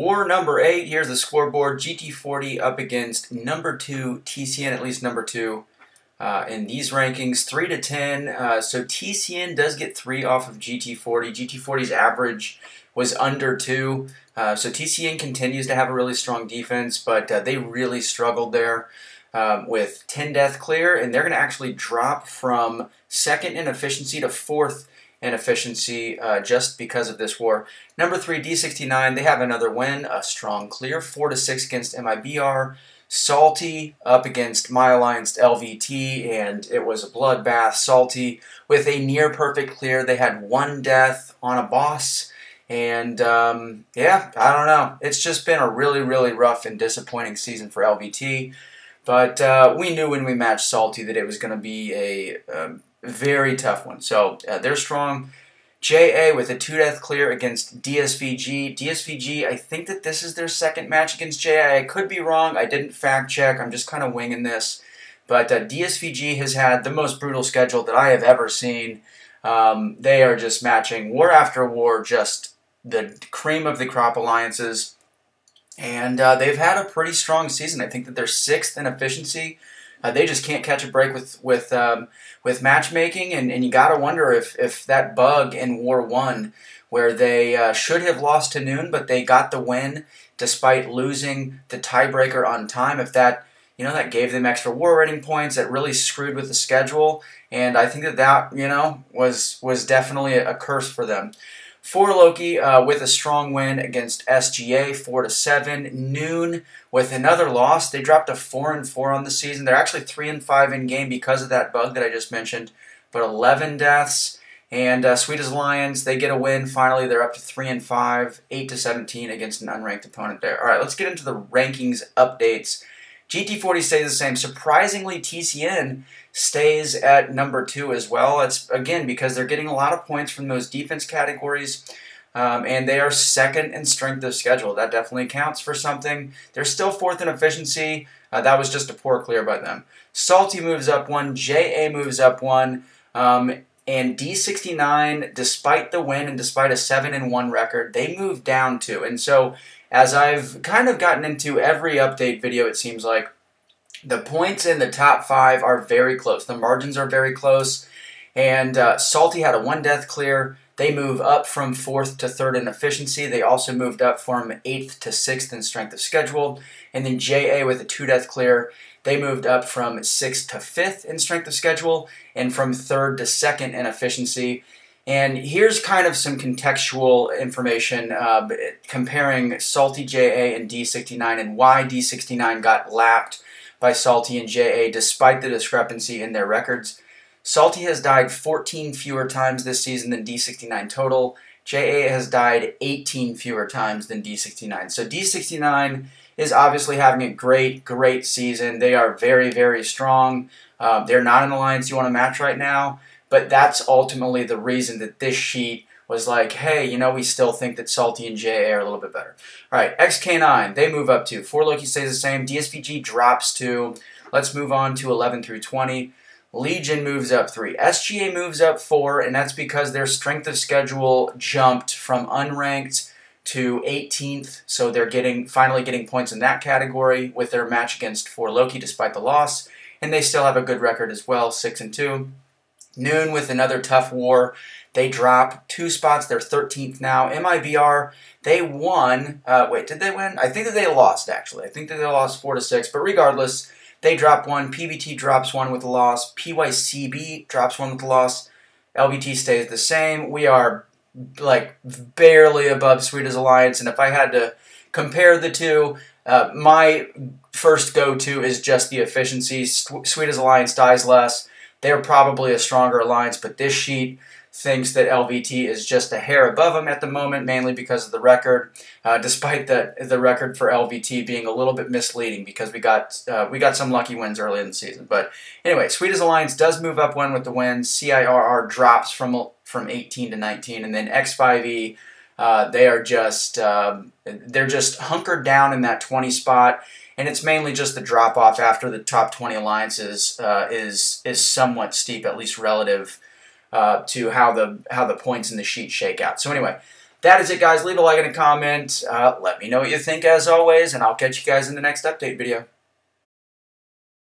War number 8, here's the scoreboard. GT40 up against number 2, TCN, at least number 2 in these rankings, 3 to 10. So TCN does get 3 off of GT40. GT40's average was under 2. So TCN continues to have a really strong defense, but they really struggled there with 10 death clear, and they're going to actually drop from 2nd in efficiency to 4th in efficiency just because of this war. Number 3, D69, they have another win, a strong clear, 4 to 6 against MIBR. Salty up against my alliance LVT, and it was a bloodbath. Salty with a near perfect clear. They had 1 death on a boss, and yeah, I don't know. It's just been a really, really rough and disappointing season for LVT. But we knew when we matched Salty that it was going to be a very tough one. So they're strong. JA with a 2 death clear against DSVG. DSVG, I think that this is their 2nd match against JA. I could be wrong. I didn't fact check. I'm just kind of winging this. But DSVG has had the most brutal schedule that I have ever seen. They are just matching war after war, just the cream of the crop alliances. And they've had a pretty strong season. I think that they're 6th in efficiency. They just can't catch a break with matchmaking, and you gotta wonder if that bug in War 1, where they should have lost to Noon, but they got the win despite losing the tiebreaker on time, if that that gave them extra war rating points, that really screwed with the schedule, and I think that was definitely a curse for them. For Loki with a strong win against SGA, 4 to 7. Noon with another loss. They dropped to 4 and 4 on the season. They're actually 3 and 5 in game because of that bug that I just mentioned. But 11 deaths. And Sweet as Lions, they get a win. Finally, they're up to 3 and 5, 8 to 17 against an unranked opponent there. All right, let's get into the rankings updates. GT40 stays the same. Surprisingly, TCN stays at number 2 as well. It's, again, because they're getting a lot of points from those defense categories, and they are 2nd in strength of schedule. That definitely counts for something. They're still 4th in efficiency. That was just a poor clear by them. Salty moves up 1. JA moves up 1. And D69, despite the win and despite a 7-1 record, they moved down 2. And so, as I've kind of gotten into every update video, it seems like, the points in the top 5 are very close. The margins are very close. And Salty had a 1 death clear. They move up from 4th to 3rd in efficiency. They also moved up from 8th to 6th in strength of schedule. And then JA with a 2 death clear. They moved up from 6th to 5th in strength of schedule and from 3rd to 2nd in efficiency. And here's kind of some contextual information comparing Salty, JA, and D69 and why D69 got lapped by Salty and JA despite the discrepancy in their records. Salty has died 14 fewer times this season than D69 total. JA has died 18 fewer times than D69. So D69 is obviously having a great, great season. They are very, very strong. They're not an alliance you want to match right now, but that's ultimately the reason that this sheet was like, hey, we still think that Salty and JA are a little bit better. All right, XK9, they move up 2. 4 Loki stays the same. DSVG drops 2. Let's move on to 11 through 20. Legion moves up 3. SGA moves up 4, and that's because their strength of schedule jumped from unranked to 18th, so they're finally getting points in that category with their match against 4 Loki despite the loss, and they still have a good record as well, 6 and 2. Noon with another tough war. They drop 2 spots. They're 13th now. MIBR, they won. Wait, did they win? I think that they lost, actually. I think that they lost 4 to 6. But regardless, they drop 1. PBT drops 1 with a loss. PYCB drops 1 with a loss. LVT stays the same. We are, like, barely above Sweet as Alliance. And if I had to compare the two, my first go-to is just the efficiency. Sweet as Alliance dies less. They're probably a stronger alliance, but this sheet thinks that LVT is just a hair above them at the moment, mainly because of the record, despite the record for LVT being a little bit misleading because we got some lucky wins early in the season. But anyway, Sweet as Alliance does move up 1 with the win. CIRR drops from 18 to 19, and then X5E, they're just hunkered down in that 20 spot. And it's mainly just the drop-off after the top 20 alliances is somewhat steep, at least relative to how the points in the sheet shake out. So anyway, That is it, guys. Leave a like and a comment. Let me know what you think, as always, and I'll catch you guys in the next update video.